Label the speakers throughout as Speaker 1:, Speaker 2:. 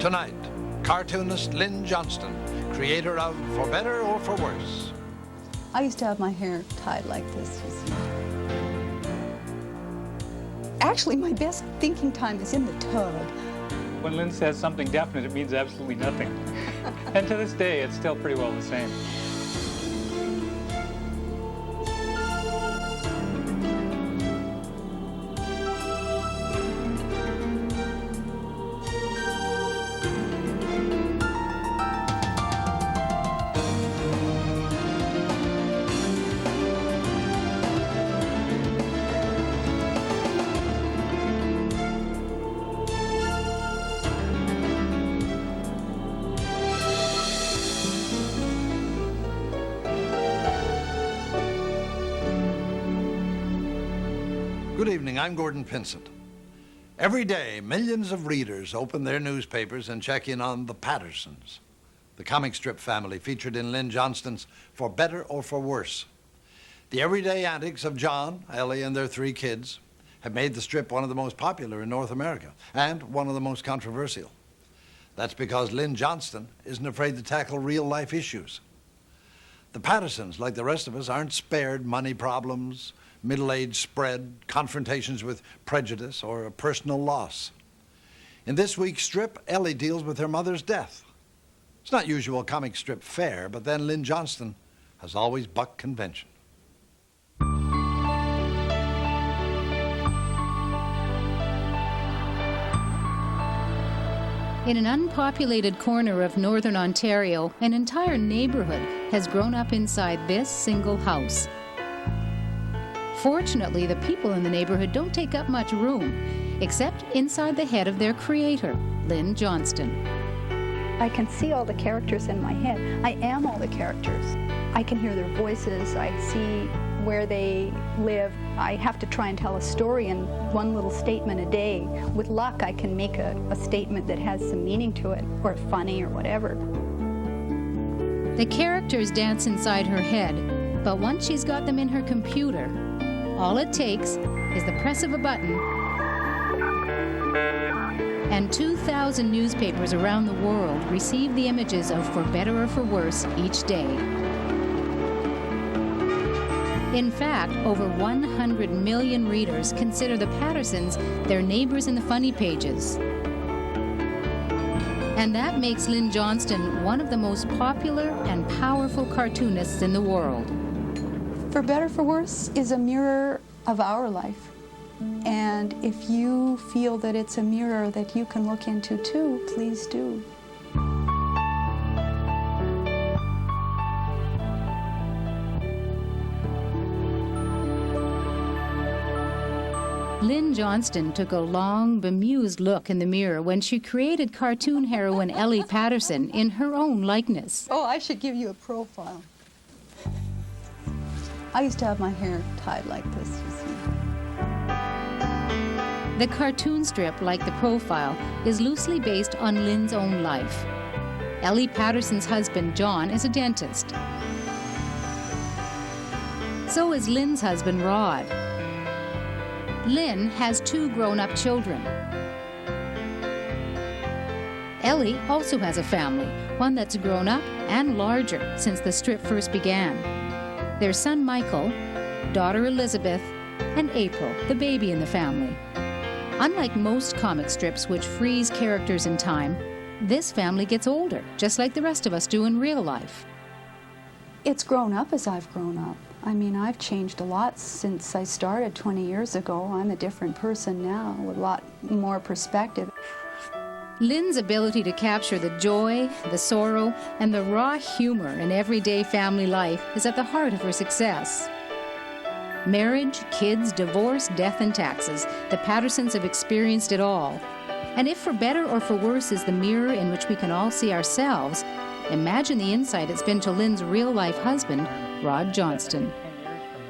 Speaker 1: Tonight, cartoonist Lynn Johnston, creator of For Better or For Worse.
Speaker 2: I used to have my hair tied like this, you see. Actually, my best thinking time is in the tub.
Speaker 3: When Lynn says something definite, it means absolutely nothing. And to this day, it's still pretty well the same.
Speaker 1: Good evening, I'm Gordon Pinsent. Every day, millions of readers open their newspapers and check in on the Pattersons, the comic strip family featured in Lynn Johnston's For Better or For Worse. The everyday antics of John, Ellie, and their 3 kids have made the strip one of the most popular in North America and one of the most controversial. That's because Lynn Johnston isn't afraid to tackle real-life issues. The Pattersons, like the rest of us, aren't spared money problems, middle-age spread, confrontations with prejudice, or a personal loss. In this week's strip, Ellie deals with her mother's death. It's not usual comic strip fare, but then Lynn Johnston has always bucked convention.
Speaker 4: In an unpopulated corner of northern Ontario, an entire neighborhood has grown up inside this single house. Fortunately, the people in the neighborhood don't take up much room, except inside the head of their creator, Lynn Johnston.
Speaker 2: I can see all the characters in my head. I am all the characters. I can hear their voices. I see where they live. I have to try and tell a story in one little statement a day. With luck, I can make a statement that has some meaning to it, or funny, or whatever.
Speaker 4: The characters dance inside her head, but once she's got them in her computer, all it takes is the press of a button, and 2,000 newspapers around the world receive the images of For Better or For Worse each day. In fact, over 100 million readers consider the Pattersons their neighbors in the funny pages. And that makes Lynn Johnston one of the most popular and powerful cartoonists in the world.
Speaker 2: For Better for Worse is a mirror of our life. And if you feel that it's a mirror that you can look into too, please do.
Speaker 4: Lynn Johnston took a long, bemused look in the mirror when she created cartoon heroine Ellie Patterson in her own likeness.
Speaker 2: Oh, I should give you a profile. I used to have my hair tied like this, you see.
Speaker 4: The cartoon strip, like the profile, is loosely based on Lynn's own life. Ellie Patterson's husband, John, is a dentist. So is Lynn's husband, Rod. Lynn has 2 grown-up children. Ellie also has a family, one that's grown up and larger since the strip first began. Their son Michael, daughter Elizabeth, and April, the baby in the family. Unlike most comic strips which freeze characters in time, this family gets older, just like the rest of us do in real life.
Speaker 2: It's grown up as I've grown up. I mean, I've changed a lot since I started 20 years ago. I'm a different person now with a lot more perspective.
Speaker 4: Lynn's ability to capture the joy, the sorrow, and the raw humor in everyday family life is at the heart of her success. Marriage, kids, divorce, death, and taxes, the Pattersons have experienced it all. And if For Better or For Worse is the mirror in which we can all see ourselves, imagine the insight it's been to Lynn's real-life husband, Rod Johnston.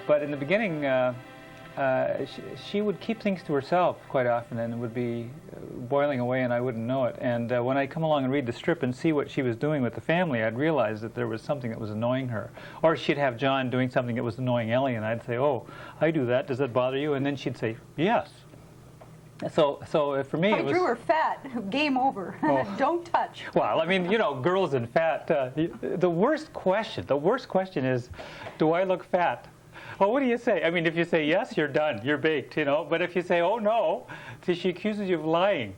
Speaker 3: But in the beginning, she would keep things to herself quite often, and it would be boiling away and I wouldn't know it. And when I come along and read the strip and see what she was doing with the family, I'd realize that there was something that was annoying her. Or she'd have John doing something that was annoying Ellie, and I'd say, "Oh, I do that. Does that bother you?" And then she'd say, "Yes." So for me,
Speaker 2: I
Speaker 3: it was...
Speaker 2: drew her fat. Game over.
Speaker 3: Oh.
Speaker 2: Don't touch.
Speaker 3: Well, I mean, you know, girls and fat. The worst question is, do I look fat? Well, what do you say? I mean, if you say yes, you're done. You're baked, you know. But if you say, oh, no, she accuses you of lying.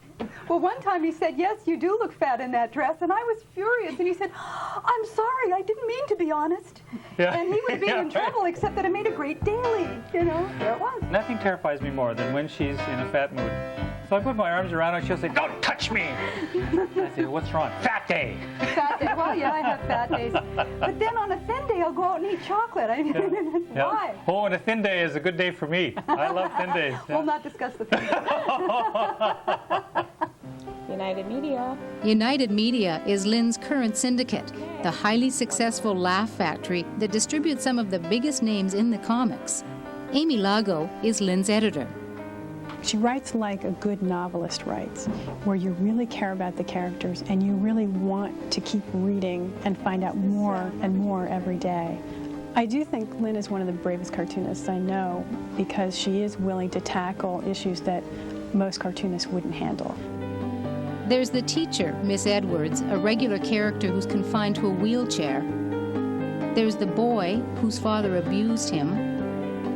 Speaker 2: Well, one time he said, yes, you do look fat in that dress. And I was furious. And he said, I'm sorry. I didn't mean to be honest.
Speaker 3: Yeah.
Speaker 2: And he would be in trouble, except that I made a great daily. You know, there it was.
Speaker 3: Nothing terrifies me more than when she's in a fat mood. So I put my arms around her and she'll say, don't touch me. I say, what's wrong? Fat day.
Speaker 2: Fat day. Well, yeah, I have fat days. But then on a thin day, I'll go out and eat chocolate. I mean,
Speaker 3: Yeah.
Speaker 2: why?
Speaker 3: Oh, and a thin day is a good day for me. I love thin days. Yeah.
Speaker 2: We'll not discuss the thin day.
Speaker 5: United Media.
Speaker 4: United Media is Lynn's current syndicate, the highly successful Laugh Factory that distributes some of the biggest names in the comics. Amy Lago is Lynn's editor.
Speaker 6: She writes like a good novelist writes, where you really care about the characters and you really want to keep reading and find out more and more every day. I do think Lynn is one of the bravest cartoonists I know because she is willing to tackle issues that most cartoonists wouldn't handle.
Speaker 4: There's the teacher, Miss Edwards, a regular character who's confined to a wheelchair. There's the boy, whose father abused him.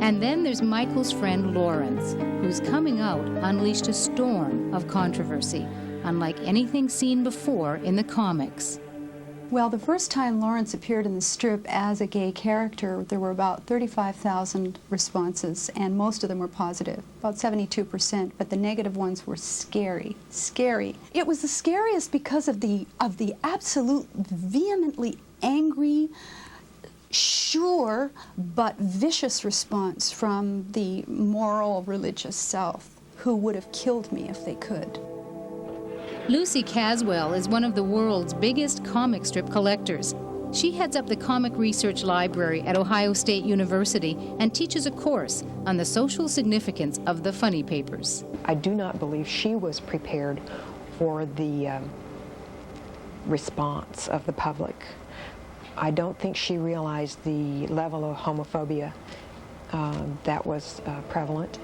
Speaker 4: And then there's Michael's friend Lawrence, whose coming out unleashed a storm of controversy, unlike anything seen before in the comics.
Speaker 2: Well, the first time Lawrence appeared in the strip as a gay character, there were about 35,000 responses, and most of them were positive, about 72%, but the negative ones were scary, scary. It was the scariest because of the absolute vehemently angry, sure but vicious response from the moral religious South, who would have killed me if they could.
Speaker 4: Lucy Caswell is one of the world's biggest comic strip collectors. She heads up the Comic Research Library at Ohio State University and teaches a course on the social significance of the funny papers.
Speaker 7: I do not believe she was prepared for the response of the public. I don't think she realized the level of homophobia that was prevalent.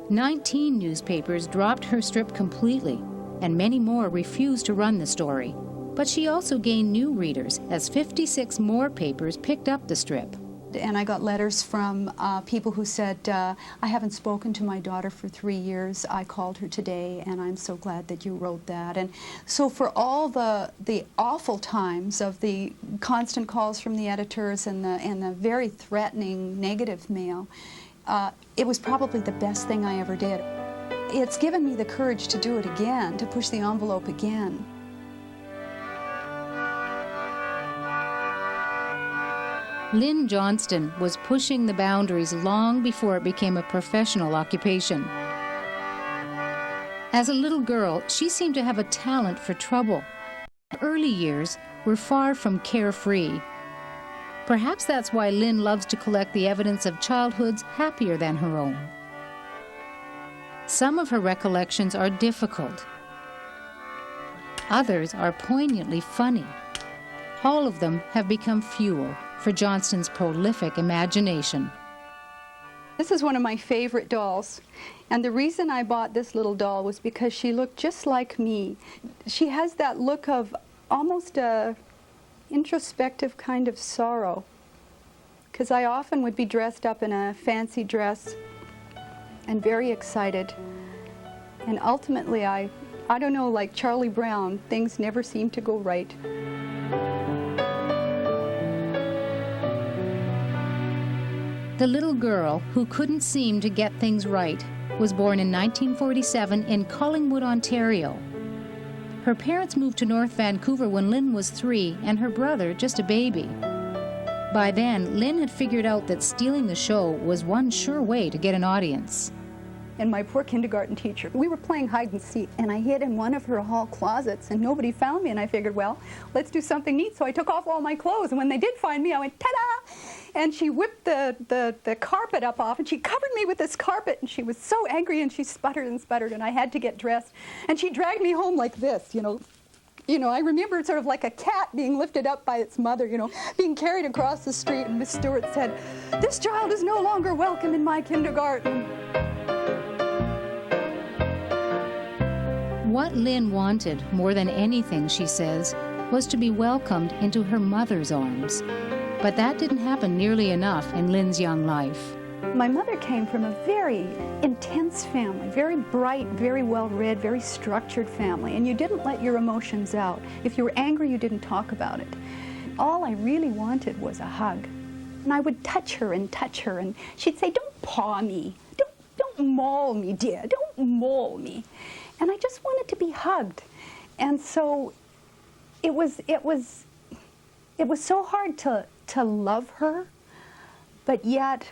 Speaker 4: 19 newspapers dropped her strip completely, and many more refused to run the story. But she also gained new readers as 56 more papers picked up the strip.
Speaker 2: And I got letters from people who said, I haven't spoken to my daughter for 3 years. I called her today, and I'm so glad that you wrote that. And so for all the awful times of the constant calls from the editors and the very threatening negative mail, it was probably the best thing I ever did. It's given me the courage to do it again, to push the envelope again.
Speaker 4: Lynn Johnston was pushing the boundaries long before it became a professional occupation. As a little girl, she seemed to have a talent for trouble. Early years were far from carefree. Perhaps that's why Lynn loves to collect the evidence of childhoods happier than her own. Some of her recollections are difficult. Others are poignantly funny. All of them have become fuel for Johnston's prolific imagination.
Speaker 2: This is one of my favorite dolls, and the reason I bought this little doll was because she looked just like me. She has that look of almost a introspective kind of sorrow, because I often would be dressed up in a fancy dress and very excited, and ultimately I don't know, like Charlie Brown, things never seem to go right.
Speaker 4: The little girl who couldn't seem to get things right was born in 1947 in Collingwood, Ontario. Her parents moved to North Vancouver when Lynn was 3 and her brother just a baby. By then, Lynn had figured out that stealing the show was one sure way to get an audience.
Speaker 2: And my poor kindergarten teacher, we were playing hide and seek, and I hid in one of her hall closets, and nobody found me, and I figured, well, let's do something neat. So I took off all my clothes, and when they did find me, I went, ta-da! And she whipped the carpet up off, and she covered me with this carpet, and she was so angry, and she sputtered and sputtered, and I had to get dressed. And she dragged me home like this, you know, I remember sort of like a cat being lifted up by its mother, being carried across the street, and Miss Stewart said, "This child is no longer welcome in my kindergarten."
Speaker 4: What Lynn wanted more than anything, she says, was to be welcomed into her mother's arms. But that didn't happen nearly enough in Lynn's young life.
Speaker 2: My mother came from a very intense family, very bright, very well-read, very structured family, and you didn't let your emotions out. If you were angry, you didn't talk about it. All I really wanted was a hug. And I would touch her, and she'd say, "Don't paw me, don't maul me, dear, don't maul me." And I just wanted to be hugged. And so it was so hard to love her, but yet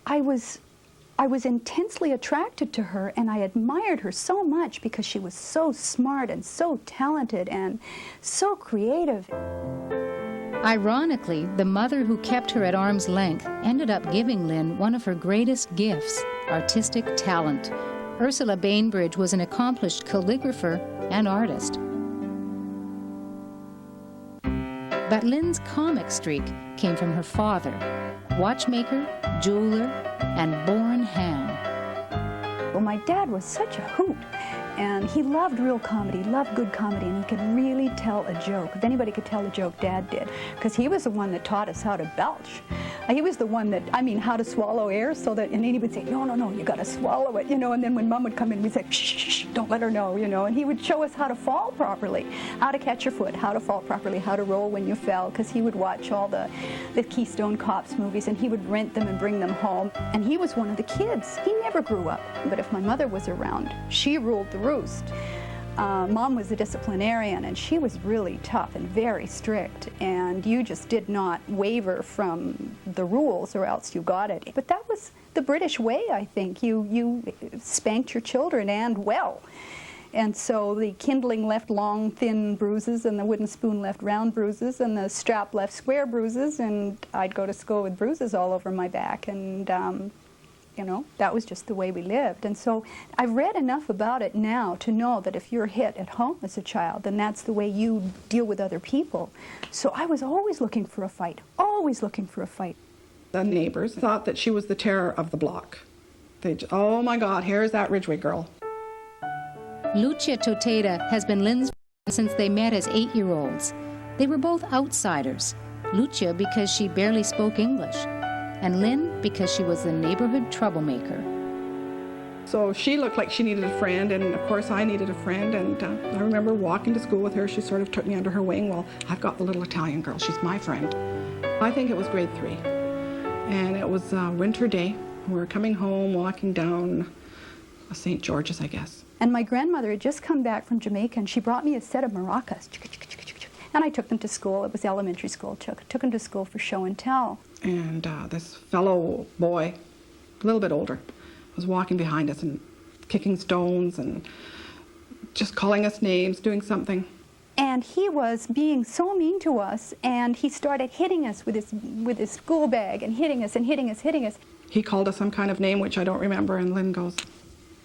Speaker 2: I was intensely attracted to her, and I admired her so much because she was so smart and so talented and so creative.
Speaker 4: Ironically, the mother who kept her at arm's length ended up giving Lynn one of her greatest gifts, artistic talent. Ursula Bainbridge was an accomplished calligrapher and artist. But Lynn's comic streak came from her father, watchmaker, jeweler, and born ham.
Speaker 2: Well, my dad was such a hoot, and he loved real comedy, loved good comedy, and he could really tell a joke. If anybody could tell a joke, Dad did, because he was the one that taught us how to belch. He was the one that, how to swallow air so that, and then he would say, no, you got to swallow it, and then when Mom would come in, we'd say, shh, don't let her know, and he would show us how to fall properly, how to catch your foot, how to fall properly, how to roll when you fell, because he would watch all the Keystone Cops movies, and he would rent them and bring them home, and he was one of the kids. He never grew up, but if my mother was around, she ruled the roost. Mom was a disciplinarian, and she was really tough and very strict, and you just did not waver from the rules or else you got it. But that was the British way, I think. You spanked your children, and well. And so the kindling left long, thin bruises, and the wooden spoon left round bruises, and the strap left square bruises, and I'd go to school with bruises all over my back, and that was just the way we lived. And so I've read enough about it now to know that if you're hit at home as a child, then that's the way you deal with other people. So I was always looking for a fight, always looking for a fight.
Speaker 8: The neighbors thought that she was the terror of the block. Oh my God, here's that Ridgeway girl.
Speaker 4: Lucia Toteda has been Lynn's friend since they met as 8-year-olds. They were both outsiders. Lucia because she barely spoke English, and Lynn because she was the neighborhood troublemaker.
Speaker 8: So she looked like she needed a friend, and of course I needed a friend, and I remember walking to school with her. She sort of took me under her wing. Well, I've got the little Italian girl. She's my friend. I think it was grade 3, and it was a winter day. We were coming home, walking down St. George's, I guess.
Speaker 2: And my grandmother had just come back from Jamaica, and she brought me a set of maracas. And I took them to school. It was elementary school. Took them to school for show and tell.
Speaker 8: And this fellow boy, a little bit older, was walking behind us and kicking stones and just calling us names, doing something.
Speaker 2: And he was being so mean to us, and he started hitting us with his school bag, and hitting us and hitting us, hitting us.
Speaker 8: He called us some kind of name, which I don't remember, and Lynn goes,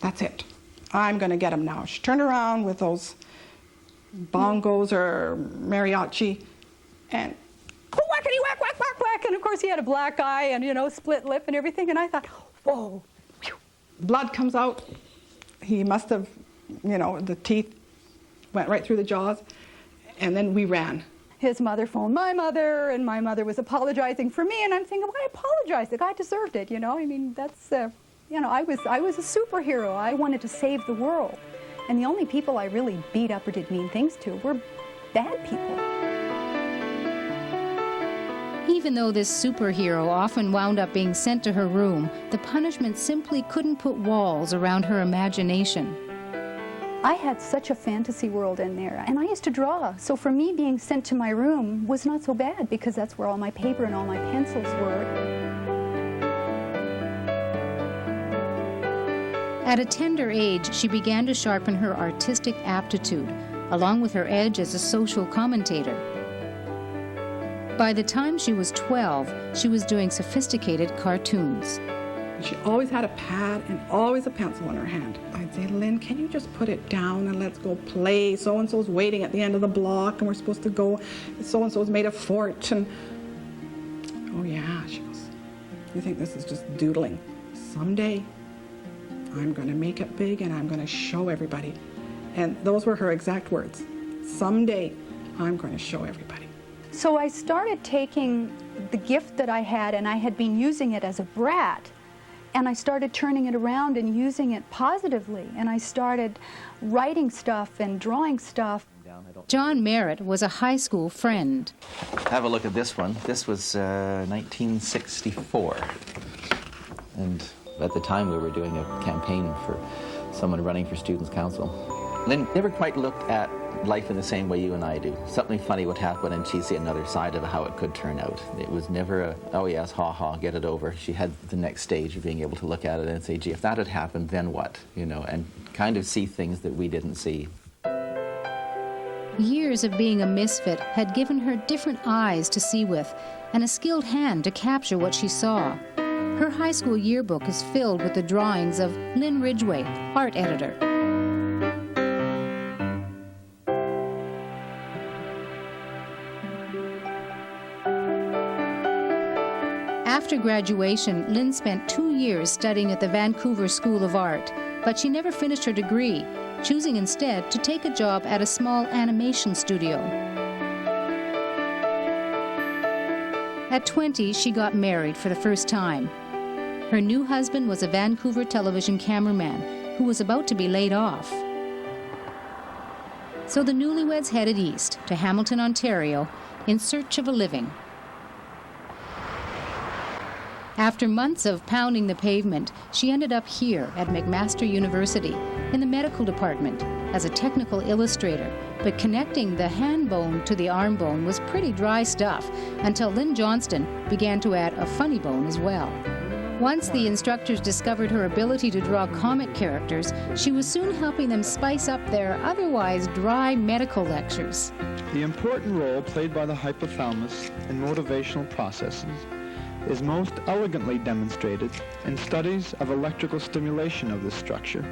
Speaker 8: "That's it. I'm going to get him now." She turned around with those bongos or mariachi, and whackety whack, whack, whack, whack. And of course he had a black eye and, split lip and everything. And I thought, whoa. Blood comes out. He must have, the teeth went right through the jaws. And then we ran.
Speaker 2: His mother phoned my mother, and my mother was apologizing for me. And I'm thinking, why apologize? The guy deserved it, That's, I was a superhero. I wanted to save the world. And the only people I really beat up or did mean things to were bad people.
Speaker 4: Even though this superhero often wound up being sent to her room, the punishment simply couldn't put walls around her imagination.
Speaker 2: I had such a fantasy world in there, and I used to draw. So for me, being sent to my room was not so bad, because that's where all my paper and all my pencils were.
Speaker 4: At a tender age, she began to sharpen her artistic aptitude, along with her edge as a social commentator. By the time she was 12, she was doing sophisticated cartoons.
Speaker 8: She always had a pad and always a pencil in her hand. I'd say, "Lynn, can you just put it down and let's go play? So-and-so's waiting at the end of the block, and we're supposed to go. So-and-so's made a fort." And, "Oh, yeah," she goes, "you think this is just doodling? Someday I'm going to make it big, and I'm going to show everybody. And those were her exact words. Someday, I'm going to show everybody.
Speaker 2: So I started taking the gift that I had, and I had been using it as a brat, and I started turning it around and using it positively, and I started writing stuff and drawing stuff.
Speaker 4: John Merritt was a high school friend.
Speaker 9: Have a look at this one. This was 1964. And at the time we were doing a campaign for someone running for Students' Council. Lynn never quite looked at life in the same way you and I do. Something funny would happen and she'd see another side of how it could turn out. It was never a, oh yes, ha ha, get it over. She had the next stage of being able to look at it and say, gee, if that had happened, then what? You know, and kind of see things that we didn't see.
Speaker 4: Years of being a misfit had given her different eyes to see with and a skilled hand to capture what she saw. Her high school yearbook is filled with the drawings of Lynn Ridgway, art editor. After graduation, Lynn spent 2 years studying at the Vancouver School of Art, but she never finished her degree, choosing instead to take a job at a small animation studio. At 20, she got married for the first time. Her new husband was a Vancouver television cameraman who was about to be laid off. So the newlyweds headed east to Hamilton, Ontario, in search of a living. After months of pounding the pavement, she ended up here at McMaster University in the medical department as a technical illustrator. But connecting the hand bone to the arm bone was pretty dry stuff until Lynn Johnston began to add a funny bone as well. Once the instructors discovered her ability to draw comic characters, she was soon helping them spice up their otherwise dry medical lectures.
Speaker 10: The important role played by the hypothalamus in motivational processes is most elegantly demonstrated in studies of electrical stimulation of this structure.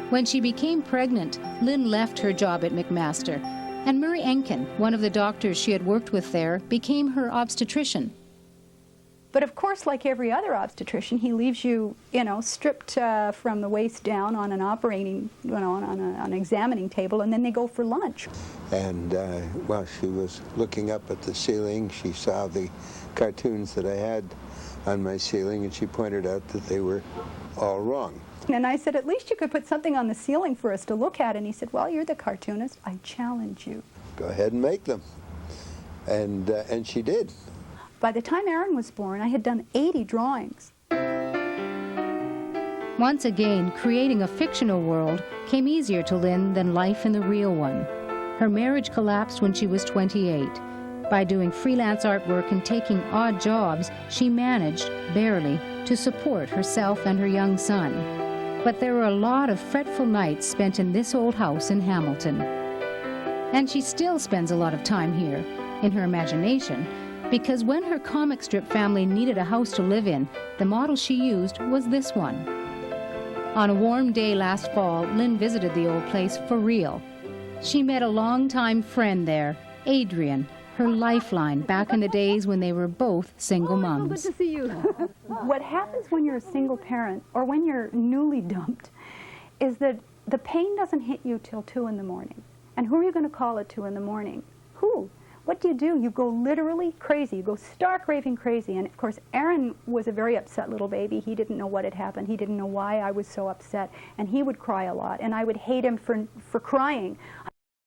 Speaker 4: When she became pregnant, Lynn left her job at McMaster, and Murray Enkin, one of the doctors she had worked with there, became her obstetrician.
Speaker 2: But of course, like every other obstetrician, he leaves you, stripped from the waist down on an operating, on an examining table, and then they go for lunch.
Speaker 11: And while she was looking up at the ceiling, she saw the cartoons that I had on my ceiling, and she pointed out that they were all wrong.
Speaker 2: And I said, at least you could put something on the ceiling for us to look at. And he said, well, you're the cartoonist. I challenge you.
Speaker 11: Go ahead and make them. And she did.
Speaker 2: By the time Aaron was born, I had done 80 drawings.
Speaker 4: Once again, creating a fictional world came easier to Lynn than life in the real one. Her marriage collapsed when she was 28. By doing freelance artwork and taking odd jobs, she managed, barely, to support herself and her young son. But there were a lot of fretful nights spent in this old house in Hamilton. And she still spends a lot of time here, in her imagination, because when her comic strip family needed a house to live in, the model she used was this one. On a warm day last fall, Lynn visited the old place for real. She met a longtime friend there, Adrian, her lifeline back in the days when they were both single moms.
Speaker 2: Good to see you. What happens when you're a single parent or when you're newly dumped is that the pain doesn't hit you till 2 in the morning. And who are you going to call at 2 in the morning? Who? What do? You go literally crazy. You go stark raving crazy. And of course, Aaron was a very upset little baby. He didn't know what had happened. He didn't know why I was so upset. And he would cry a lot. And I would hate him for crying.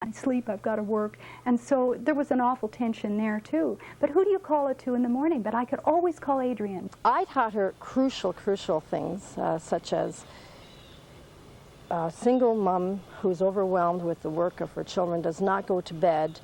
Speaker 2: I sleep, I've got to work. And so there was an awful tension there too. But who do you call at 2 in the morning? But I could always call Adrian.
Speaker 12: I taught her crucial things, such as a single mom who's overwhelmed with the work of her children does not go to bed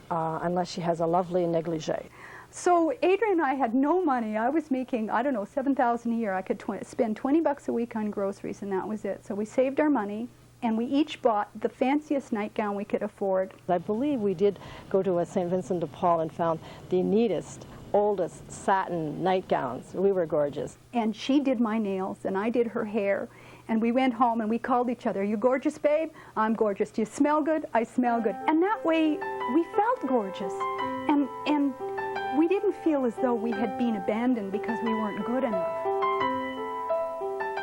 Speaker 12: unless she has a lovely negligee.
Speaker 2: So Adrian and I had no money. I was making, I don't know, $7,000 a year. I could spend 20 bucks a week on groceries, and that was it. So we saved our money, and we each bought the fanciest nightgown we could afford.
Speaker 12: I believe we did go to a St. Vincent de Paul and found the neatest, oldest satin nightgowns. We were gorgeous.
Speaker 2: And she did my nails, and I did her hair. And we went home and we called each other, "You gorgeous, babe? I'm gorgeous. Do you smell good? I smell good." And that way, we felt gorgeous. And we didn't feel as though we had been abandoned because we weren't good enough.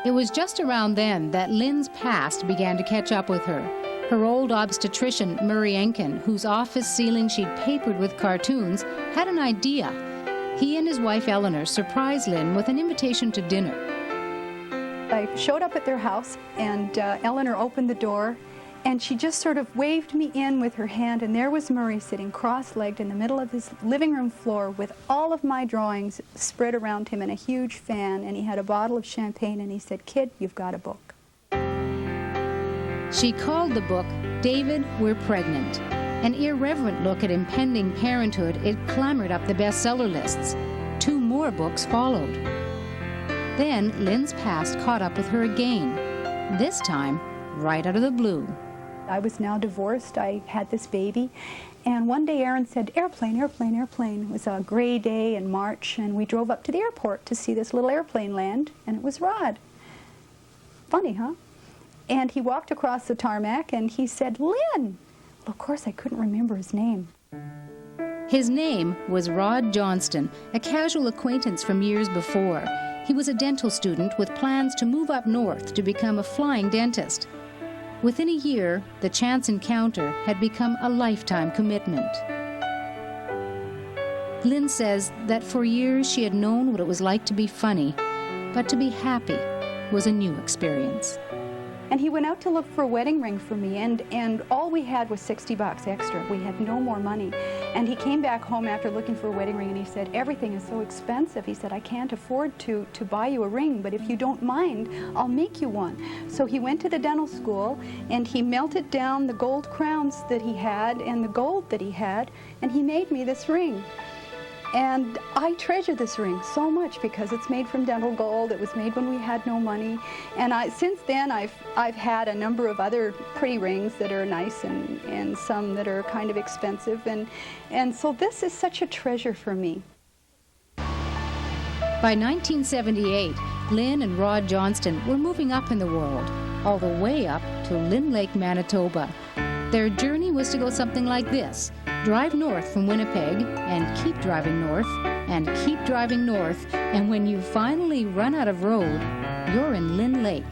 Speaker 4: It was just around then that Lynn's past began to catch up with her. Her old obstetrician, Murray Enkin, whose office ceiling she'd papered with cartoons, had an idea. He and his wife Eleanor surprised Lynn with an invitation to dinner.
Speaker 2: I showed up at their house, and Eleanor opened the door, and she just sort of waved me in with her hand, and there was Murray sitting cross-legged in the middle of his living room floor with all of my drawings spread around him in a huge fan, and he had a bottle of champagne, and he said, "Kid, you've got a book."
Speaker 4: She called the book David, We're Pregnant. An irreverent look at impending parenthood, it clambered up the bestseller lists. 2 more books followed. Then Lynn's past caught up with her again, this time right out of the blue.
Speaker 2: I was now divorced. I had this baby. And one day Aaron said, "Airplane, airplane, airplane." It was a gray day in March, and we drove up to the airport to see this little airplane land, and it was Rod. Funny, huh? And he walked across the tarmac, and he said, "Lynn." Well, of course, I couldn't remember his name.
Speaker 4: His name was Rod Johnston, a casual acquaintance from years before. He was a dental student with plans to move up north to become a flying dentist. Within a year, the chance encounter had become a lifetime commitment. Lynn says that for years she had known what it was like to be funny, but to be happy was a new experience.
Speaker 2: And he went out to look for a wedding ring for me, and all we had was $60 extra. We had no more money. And he came back home after looking for a wedding ring, and he said, "Everything is so expensive." He said, "I can't afford to buy you a ring, but if you don't mind, I'll make you one." So he went to the dental school, and he melted down the gold crowns that he had and the gold that he had, and he made me this ring. And I treasure this ring so much because it's made from dental gold. It was made when we had no money. And since then, I've had a number of other pretty rings that are nice and some that are kind of expensive. And so this is such a treasure for me.
Speaker 4: By 1978, Lynn and Rod Johnston were moving up in the world, all the way up to Lynn Lake, Manitoba. Their journey was to go something like this: drive north from Winnipeg and keep driving north and keep driving north, and when you finally run out of road, you're in Lynn Lake.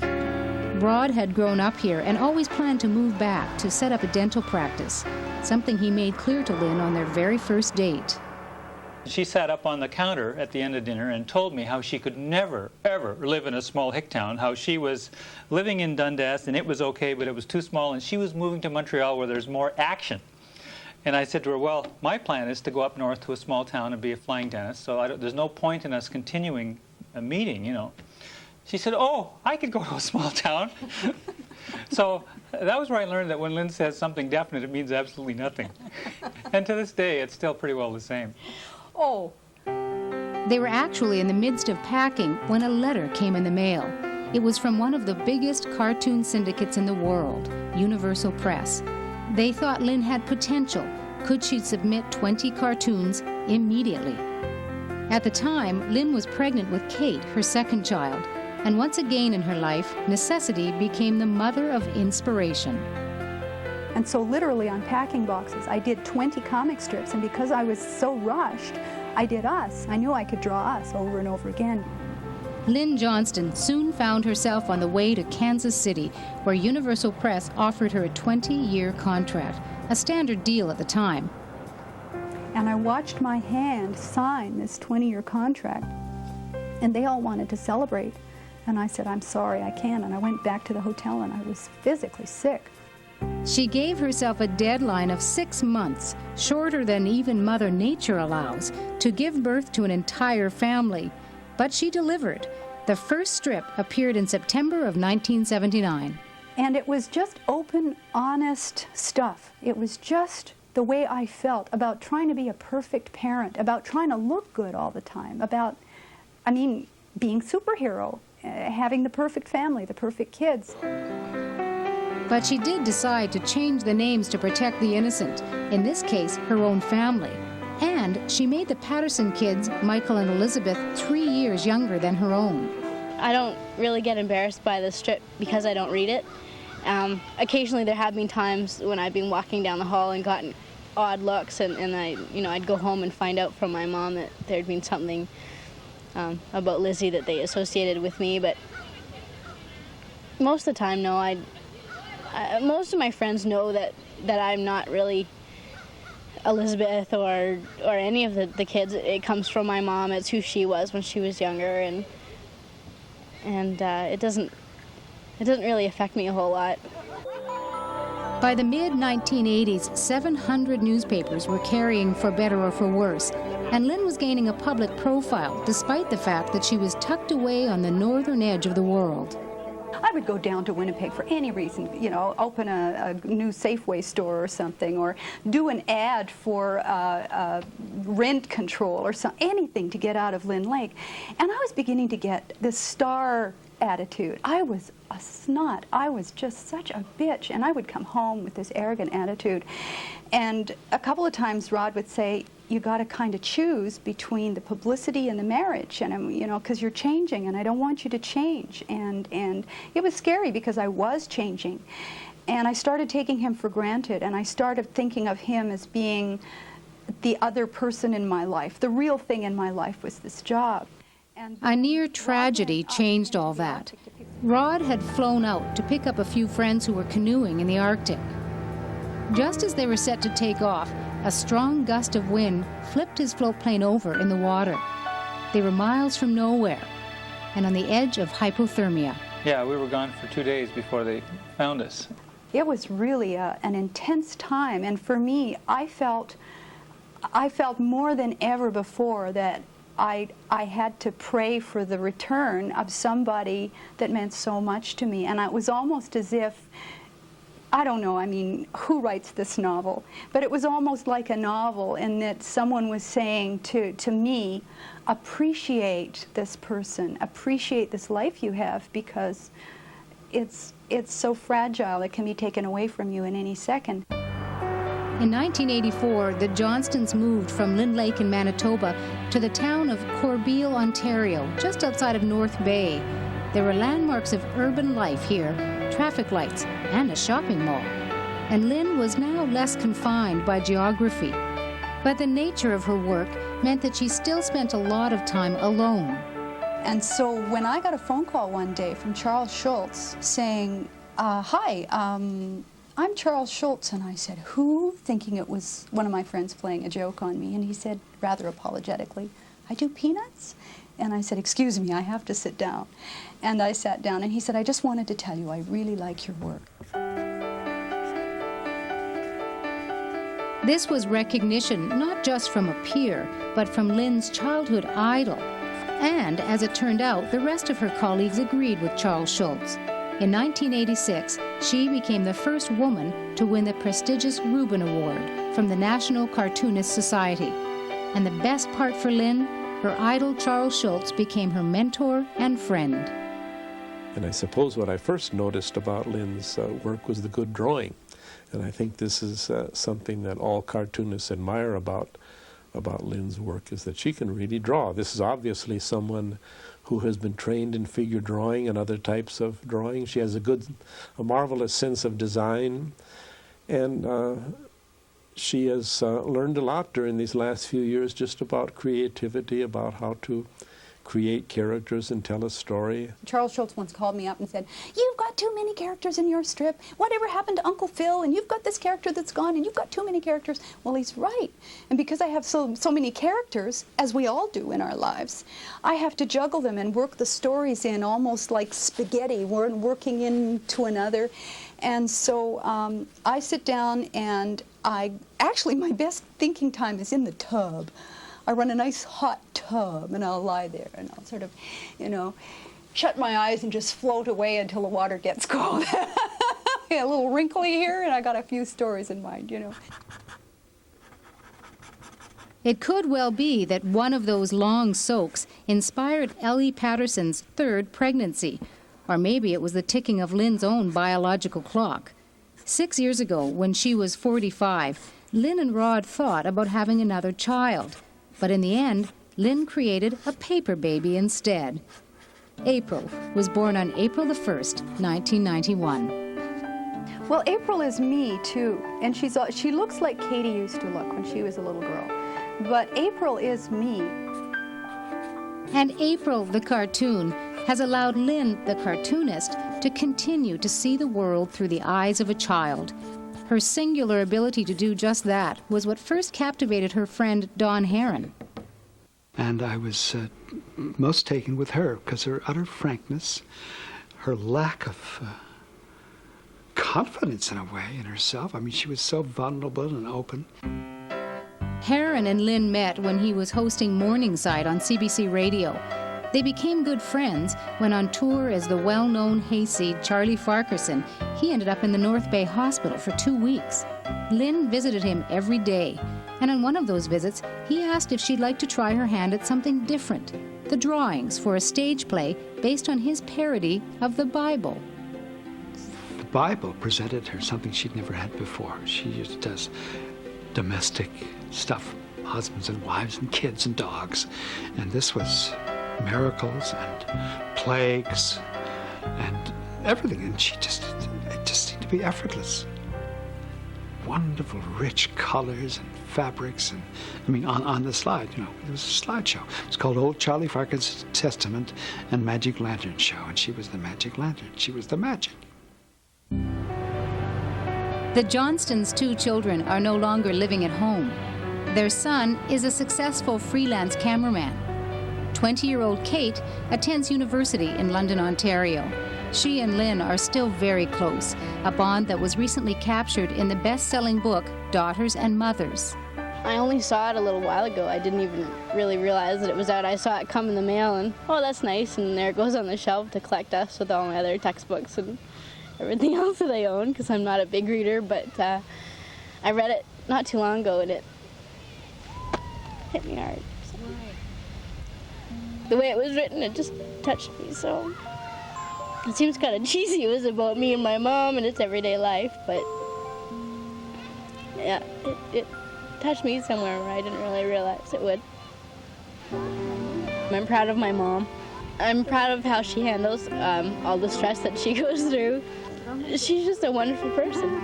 Speaker 4: Rod had grown up here and always planned to move back to set up a dental practice, something he made clear to Lynn on their very first date.
Speaker 3: She sat up on the counter at the end of dinner and told me how she could never, ever live in a small hick town, how she was living in Dundas and it was okay, but it was too small, and she was moving to Montreal where there's more action. And I said to her, "Well, my plan is to go up north to a small town and be a flying dentist, so there's no point in us continuing a meeting, you know." She said, "Oh, I could go to a small town." So that was where I learned that when Lynn says something definite, it means absolutely nothing. And to this day, it's still pretty well the same.
Speaker 2: Oh.
Speaker 4: They were actually in the midst of packing when a letter came in the mail. It was from one of the biggest cartoon syndicates in the world, Universal Press. They thought Lynn had potential. Could she submit 20 cartoons immediately? At the time, Lynn was pregnant with Kate, her second child, and once again in her life, necessity became the mother of inspiration.
Speaker 2: And so literally on packing boxes, I did 20 comic strips, and because I was so rushed, I did Us. I knew I could draw Us over and over again.
Speaker 4: Lynn Johnston soon found herself on the way to Kansas City, where Universal Press offered her a 20-year contract, a standard deal at the time.
Speaker 2: And I watched my hand sign this 20-year contract, and they all wanted to celebrate. And I said, "I'm sorry, I can't." And I went back to the hotel, and I was physically sick.
Speaker 4: She gave herself a deadline of 6 months, shorter than even Mother Nature allows, to give birth to an entire family. But she delivered. The first strip appeared in September of 1979.
Speaker 2: And it was just open, honest stuff. It was just the way I felt about trying to be a perfect parent, about trying to look good all the time, about, being superhero, having the perfect family, the perfect kids.
Speaker 4: But she did decide to change the names to protect the innocent, in this case, her own family. And she made the Patterson kids, Michael and Elizabeth, 3 years younger than her own.
Speaker 13: I don't really get embarrassed by the strip because I don't read it. Occasionally there have been times when I've been walking down the hall and gotten odd looks, and I'd go home and find out from my mom that there'd been something about Lizzie that they associated with me, but Most of the time, no. Most of my friends know that I'm not really Elizabeth or any of the kids. It comes from my mom. It's who she was when she was younger, and it doesn't really affect me a whole lot.
Speaker 4: By the mid-1980s, 700 newspapers were carrying For Better or For Worse, and Lynn was gaining a public profile despite the fact that she was tucked away on the northern edge of the world.
Speaker 2: I would go down to Winnipeg for any reason, you know, open a new Safeway store or something, or do an ad for rent control or anything to get out of Lynn Lake. And I was beginning to get this star attitude. I was a snot. I was just such a bitch, and I would come home with this arrogant attitude. And a couple of times Rod would say, you got to kind of choose between the publicity and the marriage, and you know, because you're changing, and I don't want you to change. And it was scary because I was changing, and I started taking him for granted, and I started thinking of him as being the other person in my life. The real thing in my life was this job.
Speaker 4: A near tragedy changed all that. Rod had flown out to pick up a few friends who were canoeing in the Arctic. Just as they were set to take off, a strong gust of wind flipped his float plane over in the water. They were miles from nowhere and on the edge of hypothermia.
Speaker 3: Yeah, we were gone for 2 days before they found us.
Speaker 2: It was really an intense time, and for me, I felt more than ever before that I had to pray for the return of somebody that meant so much to me. And it was almost as if, I don't know, I mean, who writes this novel? But it was almost like a novel in that someone was saying to me, appreciate this person, appreciate this life you have, because it's so fragile, it can be taken away from you in any second.
Speaker 4: In 1984, the Johnstons moved from Lynn Lake in Manitoba to the town of Corbeil, Ontario, just outside of North Bay. There were landmarks of urban life here, traffic lights, and a shopping mall. And Lynn was now less confined by geography. But the nature of her work meant that she still spent a lot of time alone.
Speaker 2: And so when I got a phone call one day from Charles Schultz saying, hi, I'm Charles Schultz, and I said, who? Thinking it was one of my friends playing a joke on me, and he said, rather apologetically, I do peanuts? And I said, excuse me, I have to sit down. And I sat down, and he said, I just wanted to tell you, I really like your work.
Speaker 4: This was recognition not just from a peer, but from Lynn's childhood idol. And, as it turned out, the rest of her colleagues agreed with Charles Schultz. In 1986, she became the first woman to win the prestigious Reuben Award from the National Cartoonist Society. And the best part for Lynn, her idol Charles Schultz became her mentor and friend.
Speaker 14: And I suppose what I first noticed about Lynn's work was the good drawing. And I think this is something that all cartoonists admire about Lynn's work, is that she can really draw. This is obviously someone who has been trained in figure drawing and other types of drawing. She has a marvelous sense of design, and she has learned a lot during these last few years just about creativity, about how to create characters and tell a story.
Speaker 2: Charles Schultz once called me up and said, you've got too many characters in your strip. Whatever happened to Uncle Phil? And you've got this character that's gone, and you've got too many characters. Well, he's right. And because I have so many characters, as we all do in our lives, I have to juggle them and work the stories in almost like spaghetti, one working into another. And so I sit down, and actually my best thinking time is in the tub. I run a nice hot tub, and I'll lie there, and I'll sort of, you know, shut my eyes and just float away until the water gets cold. A little wrinkly here, and I got a few stories in mind, you know.
Speaker 4: It could well be that one of those long soaks inspired Ellie Patterson's third pregnancy, or maybe it was the ticking of Lynn's own biological clock. 6 years ago, when she was 45, Lynn and Rod thought about having another child. But in the end, Lynn created a paper baby instead. April was born on April the 1st, 1991.
Speaker 2: Well, April is me, too. And she looks like Katie used to look when she was a little girl. But April is me.
Speaker 4: And April, the cartoon, has allowed Lynn, the cartoonist, to continue to see the world through the eyes of a child. Her singular ability to do just that was what first captivated her friend Dawn Heron.
Speaker 15: And I was most taken with her because her utter frankness, her lack of confidence in a way in herself. I mean, she was so vulnerable and open.
Speaker 4: Heron and Lynn met when he was hosting Morningside on CBC Radio. They became good friends when on tour as the well-known hayseed Charlie Farquharson, he ended up in the North Bay Hospital for 2 weeks. Lynn visited him every day, and on one of those visits, he asked if she'd like to try her hand at something different, the drawings for a stage play based on his parody of the Bible.
Speaker 15: The Bible presented her something she'd never had before. She just does domestic stuff, husbands and wives and kids and dogs. And this was miracles and plagues and everything. And it just seemed to be effortless. Wonderful, rich colors and fabrics. And I mean, on the slide, you know, it was a slideshow. It's called Old Charlie Farquharson's Testament and Magic Lantern Show. And she was the magic lantern. She was the magic.
Speaker 4: The Johnstons' 2 children are no longer living at home. Their son is a successful freelance cameraman. 20-year-old Kate attends university in London, Ontario. She and Lynn are still very close, a bond that was recently captured in the best-selling book, Daughters and Mothers.
Speaker 13: I only saw it a little while ago. I didn't even really realize that it was out. I saw it come in the mail and, oh, that's nice, and there it goes on the shelf to collect us with all my other textbooks and everything else that I own, because I'm not a big reader, but I read it not too long ago and it hit me hard. So. The way it was written, it just touched me so. It seems kind of cheesy. It was about me and my mom and its everyday life, but yeah, it touched me somewhere where I didn't really realize it would. I'm proud of my mom. I'm proud of how she handles all the stress that she goes through. She's just a wonderful person.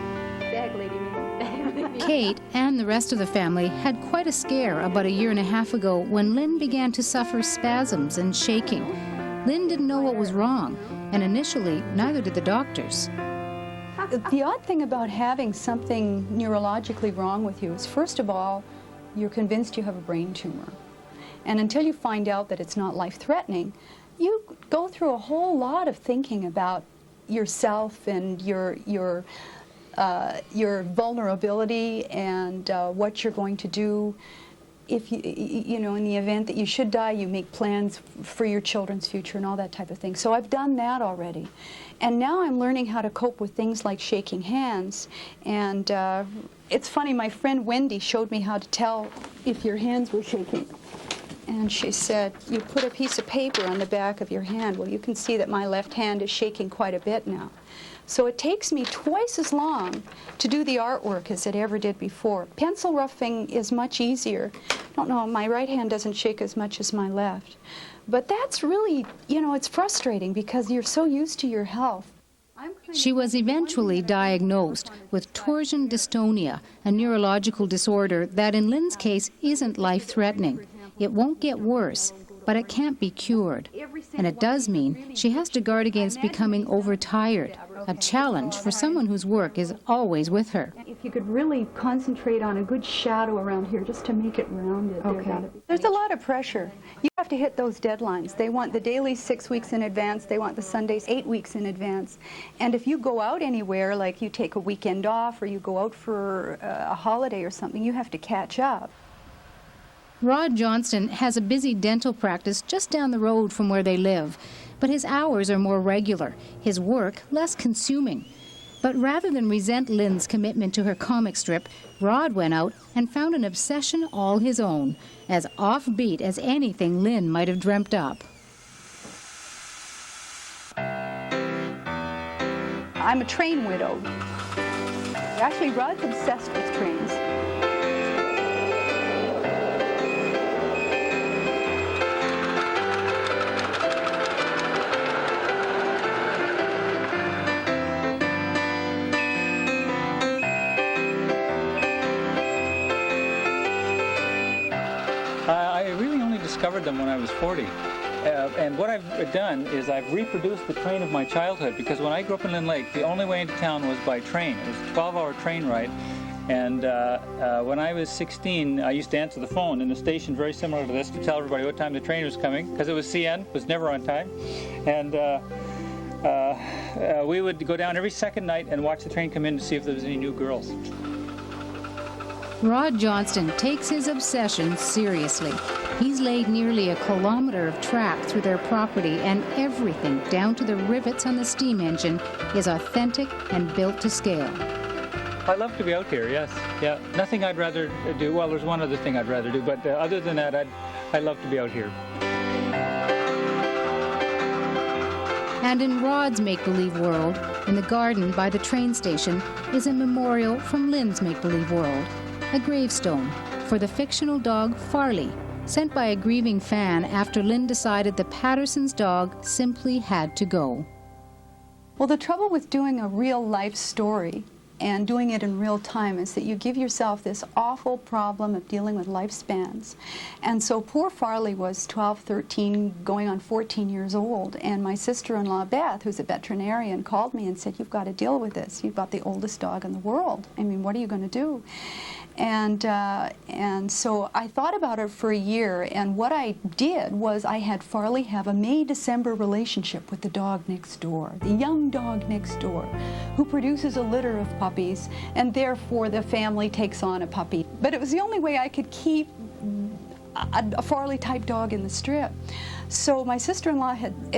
Speaker 4: Kate and the rest of the family had quite a scare about 1.5 years ago when Lynn began to suffer spasms and shaking. Lynn didn't know what was wrong, and initially, neither did the doctors.
Speaker 2: The odd thing about having something neurologically wrong with you is, first of all, you're convinced you have a brain tumor. And until you find out that it's not life-threatening, you go through a whole lot of thinking about yourself and your vulnerability and what you're going to do. If you know, in the event that you should die, you make plans for your children's future and all that type of thing. So I've done that already. And now I'm learning how to cope with things like shaking hands. And it's funny, my friend Wendy showed me how to tell if your hands were shaking. And she said, you put a piece of paper on the back of your hand. Well, you can see that my left hand is shaking quite a bit now. So it takes me twice as long to do the artwork as it ever did before. Pencil roughing is much easier. I don't know, my right hand doesn't shake as much as my left. But that's really, you know, it's frustrating because you're so used to your health.
Speaker 4: She was eventually diagnosed with torsion dystonia, a neurological disorder that in Lynn's case isn't life-threatening. It won't get worse, but it can't be cured. And it does mean she has to guard against becoming overtired, a challenge for someone whose work is always with her.
Speaker 2: If you could really concentrate on a good shadow around here just to make it rounded.
Speaker 6: Okay.
Speaker 2: There's a lot of pressure. You have to hit those deadlines. They want the dailies 6 weeks in advance. They want the Sundays 8 weeks in advance. And if you go out anywhere, like you take a weekend off or you go out for a holiday or something, you have to catch up.
Speaker 4: Rod Johnston has a busy dental practice just down the road from where they live, but his hours are more regular, his work less consuming. But rather than resent Lynn's commitment to her comic strip, Rod went out and found an obsession all his own, as offbeat as anything Lynn might have dreamt up.
Speaker 2: I'm a train widow. Actually, Rod's obsessed with trains.
Speaker 3: I really only discovered them when I was 40. And what I've done is I've reproduced the train of my childhood, because when I grew up in Lynn Lake, the only way into town was by train. It was a 12-hour train ride. And when I was 16, I used to answer the phone in a station very similar to this to tell everybody what time the train was coming, because it was CN, it was never on time. And we would go down every second night and watch the train come in to see if there was any new girls.
Speaker 4: Rod Johnston takes his obsession seriously. He's laid nearly 1 kilometer of track through their property, and everything, down to the rivets on the steam engine, is authentic and built to scale.
Speaker 3: I love to be out here, yes. Yeah, nothing I'd rather do. Well, there's one other thing I'd rather do, but other than that, I love to be out here.
Speaker 4: And in Rod's make-believe world, in the garden by the train station, is a memorial from Lynn's make-believe world, a gravestone for the fictional dog Farley, sent by a grieving fan after Lynn decided the Patterson's dog simply had to go.
Speaker 2: Well, the trouble with doing a real-life story and doing it in real time is that you give yourself this awful problem of dealing with lifespans. And so poor Farley was 12, 13, going on 14 years old, and my sister-in-law Beth, who's a veterinarian, called me and said, "You've got to deal with this. You've got the oldest dog in the world. I mean, what are you going to do?" And so I thought about it for a year, and what I did was I had Farley have a May-December relationship with the dog next door, the young dog next door, who produces a litter of puppies, and therefore the family takes on a puppy. But it was the only way I could keep a Farley-type dog in the strip. So my sister-in-law,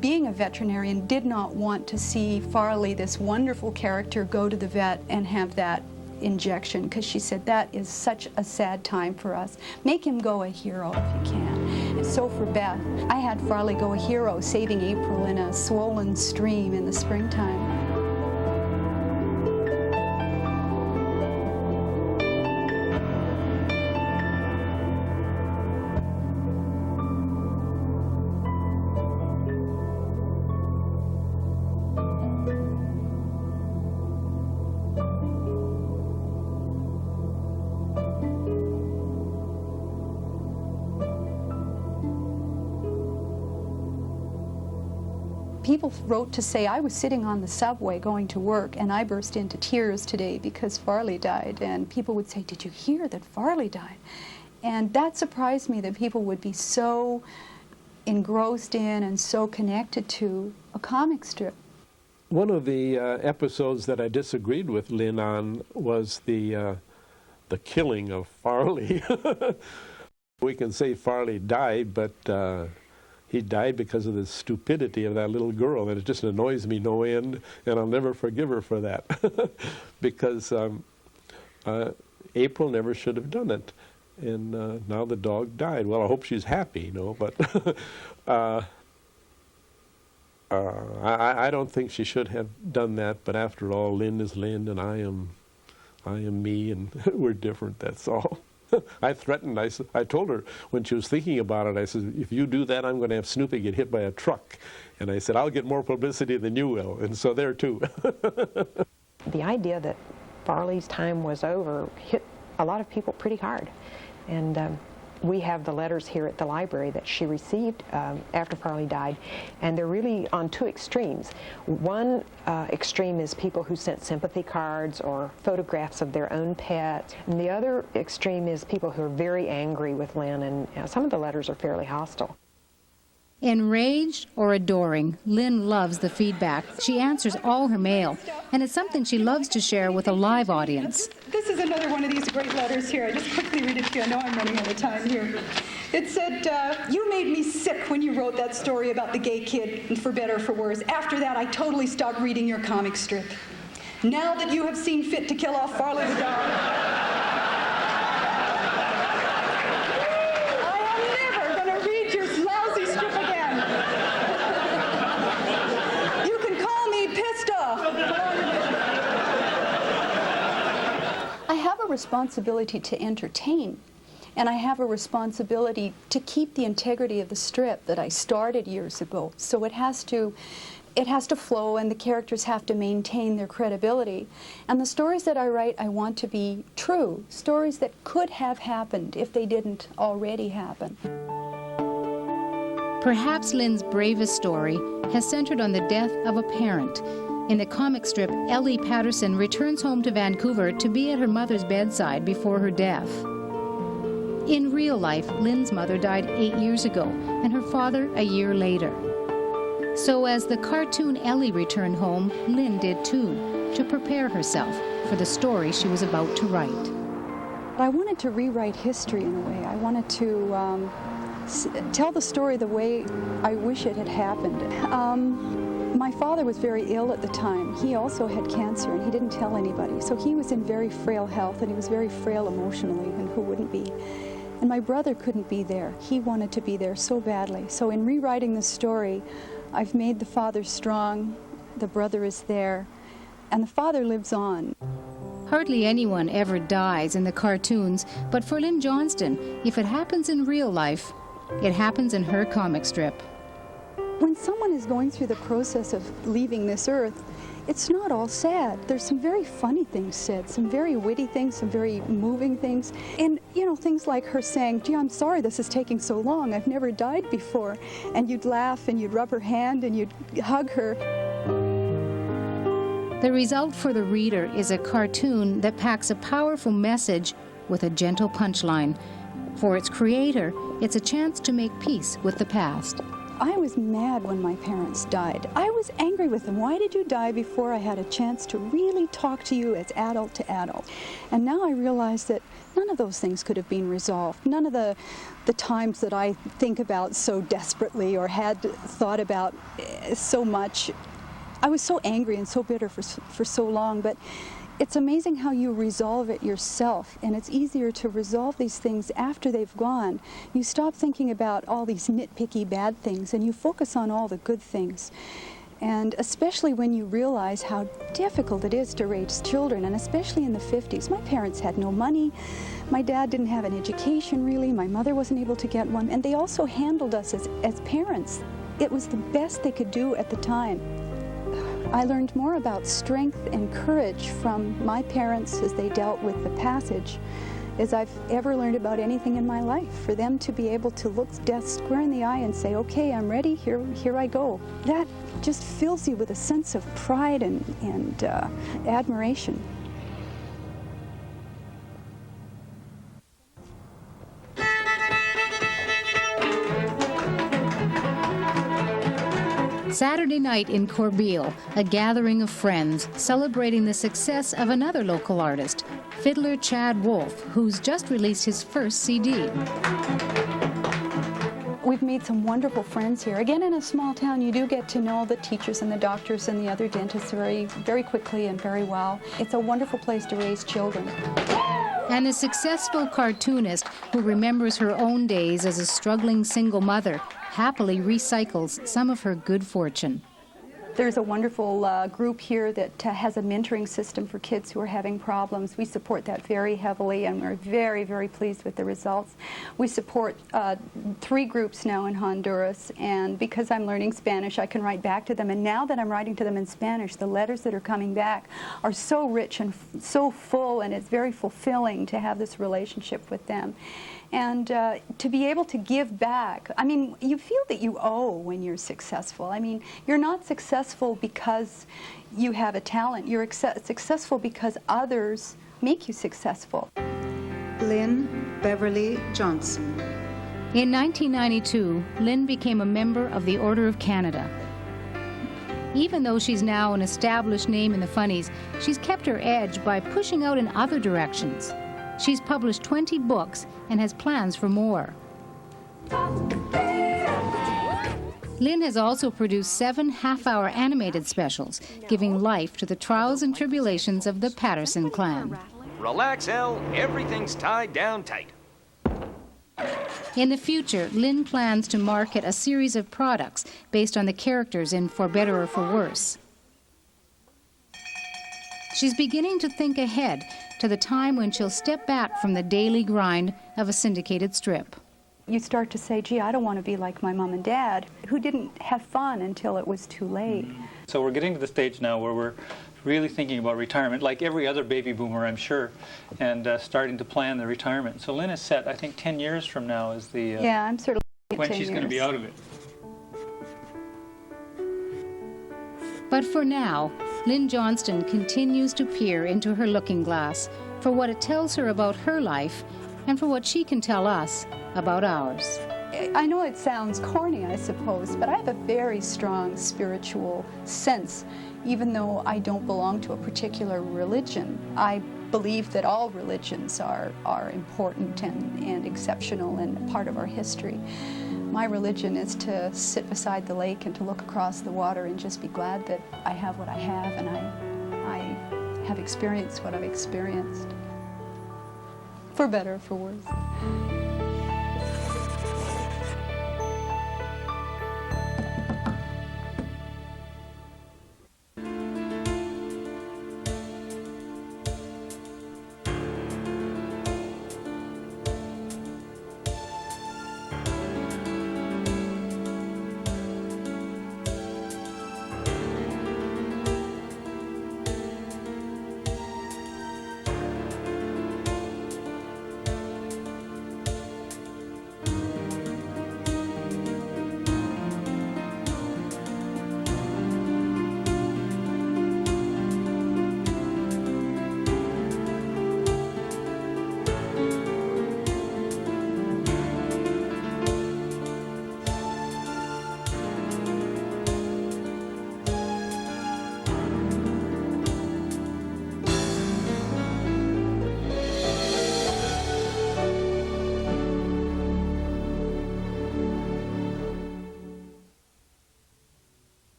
Speaker 2: being a veterinarian, did not want to see Farley, this wonderful character, go to the vet and have that injection, because she said that is such a sad time for us. Make him go a hero if you can. And so for Beth, I had Farley go a hero, saving April in a swollen stream in the springtime. People wrote to say I was sitting on the subway going to work and I burst into tears today because Farley died, and people would say, "Did you hear that Farley died?" And that surprised me, that people would be so engrossed in and so connected to a comic strip.
Speaker 14: One of the episodes that I disagreed with Lynn on was the killing of Farley. We can say Farley died, but he died because of the stupidity of that little girl, and it just annoys me no end, and I'll never forgive her for that. Because April never should have done it, and now the dog died. Well, I hope she's happy, you know, but I don't think she should have done that, but after all, Lynn is Lynn, and I am me, and we're different, that's all. I threatened, I told her when she was thinking about it, I said, "If you do that, I'm going to have Snoopy get hit by a truck." And I said, "I'll get more publicity than you will." And so there too.
Speaker 7: The idea that Farley's time was over hit a lot of people pretty hard. And we have the letters here at the library that she received after Farley died, and they're really on two extremes. One extreme is people who sent sympathy cards or photographs of their own pet, and the other extreme is people who are very angry with Lynn, and some of the letters are fairly hostile.
Speaker 4: Enraged or adoring, Lynn loves the feedback. She answers all her mail, and it's something she loves to share with a live audience.
Speaker 2: This is another one of these great letters here. I just quickly read it to you. I know I'm running out of time here. It said, "You made me sick when you wrote that story about the gay kid, and for better or for worse. After that, I totally stopped reading your comic strip. Now that you have seen fit to kill off Farley the dog, responsibility to entertain, and I have a responsibility to keep the integrity of the strip that I started years ago. So it has to flow, and the characters have to maintain their credibility. And the stories that I write, I want to be true, stories that could have happened if they didn't already happen.
Speaker 4: Perhaps Lynn's bravest story has centered on the death of a parent. In the comic strip, Ellie Patterson returns home to Vancouver to be at her mother's bedside before her death. In real life, Lynn's mother died 8 years ago, and her father a year later. So as the cartoon Ellie returned home, Lynn did too, to prepare herself for the story she was about to write.
Speaker 2: I wanted to rewrite history in a way. I wanted to tell the story the way I wish it had happened. My father was very ill at the time. He also had cancer, and he didn't tell anybody. So he was in very frail health, and he was very frail emotionally, and who wouldn't be? And my brother couldn't be there. He wanted to be there so badly. So in rewriting the story, I've made the father strong, the brother is there, and the father lives on.
Speaker 4: Hardly anyone ever dies in the cartoons, but for Lynn Johnston, if it happens in real life, it happens in her comic strip.
Speaker 2: When someone is going through the process of leaving this earth, it's not all sad. There's some very funny things said, some very witty things, some very moving things. And, you know, things like her saying, gee, I'm sorry this is taking so long. I've never died before. And you'd laugh and you'd rub her hand and you'd hug her.
Speaker 4: The result for the reader is a cartoon that packs a powerful message with a gentle punchline. For its creator, it's a chance to make peace with the past.
Speaker 2: I was mad when my parents died. I was angry with them. Why did you die before I had a chance to really talk to you as adult to adult? And now I realize that none of those things could have been resolved. None of the times that I think about so desperately or had thought about so much. I was so angry and so bitter for so long, but it's amazing how you resolve it yourself, and it's easier to resolve these things after they've gone. You stop thinking about all these nitpicky bad things, and you focus on all the good things. And especially when you realize how difficult it is to raise children, and especially in the 50s. My parents had no money. My dad didn't have an education, really. My mother wasn't able to get one, and they also handled us as parents. It was the best they could do at the time. I learned more about strength and courage from my parents as they dealt with the passage as I've ever learned about anything in my life. For them to be able to look death square in the eye and say, okay, I'm ready, here I go. That just fills you with a sense of pride and admiration.
Speaker 4: Saturday night in Corbeil, a gathering of friends celebrating the success of another local artist, fiddler Chad Wolf, who's just released his first CD.
Speaker 2: We've made some wonderful friends here. Again, in a small town, you do get to know the teachers and the doctors and the other dentists very quickly and very well. It's a wonderful place to raise children.
Speaker 4: And a successful cartoonist who remembers her own days as a struggling single mother happily recycles some of her good fortune.
Speaker 2: There's a wonderful group here that has a mentoring system for kids who are having problems. We support that very heavily, and we're very, very pleased with the results. We support 3 groups now in Honduras, and because I'm learning Spanish, I can write back to them. And now that I'm writing to them in Spanish, the letters that are coming back are so rich and so full, and it's very fulfilling to have this relationship with them. And to be able to give back, I mean, you feel that you owe when you're successful. I mean, you're not successful because you have a talent. You're successful because others make you successful.
Speaker 16: Lynn Beverly Johnson.
Speaker 4: In 1992, Lynn became a member of the Order of Canada. Even though she's now an established name in the funnies, she's kept her edge by pushing out in other directions. She's published 20 books and has plans for more. Lynn has also produced 7 half-hour animated specials, giving life to the trials and tribulations of the Patterson clan.
Speaker 17: Relax, Elle. Everything's tied down tight.
Speaker 4: In the future, Lynn plans to market a series of products based on the characters in For Better or For Worse. She's beginning to think ahead to the time when she'll step back from the daily grind of a syndicated strip.
Speaker 2: You start to say, gee, I don't want to be like my mom and dad, who didn't have fun until it was too late.
Speaker 3: So we're getting to the stage now where we're really thinking about retirement, like every other baby boomer, I'm sure, and starting to plan the retirement. So Lynn is set, I think, 10 years from now is the
Speaker 2: yeah, I'm sort of
Speaker 3: when she's going to be out of it.
Speaker 4: But for now, Lynn Johnston continues to peer into her looking glass for what it tells her about her life and for what she can tell us about ours.
Speaker 2: I know it sounds corny, I suppose, but I have a very strong spiritual sense, even though I don't belong to a particular religion. I believe that all religions are important and exceptional and part of our history. My religion is to sit beside the lake and to look across the water and just be glad that I have what I have and I have experienced what I've experienced, for better or for worse.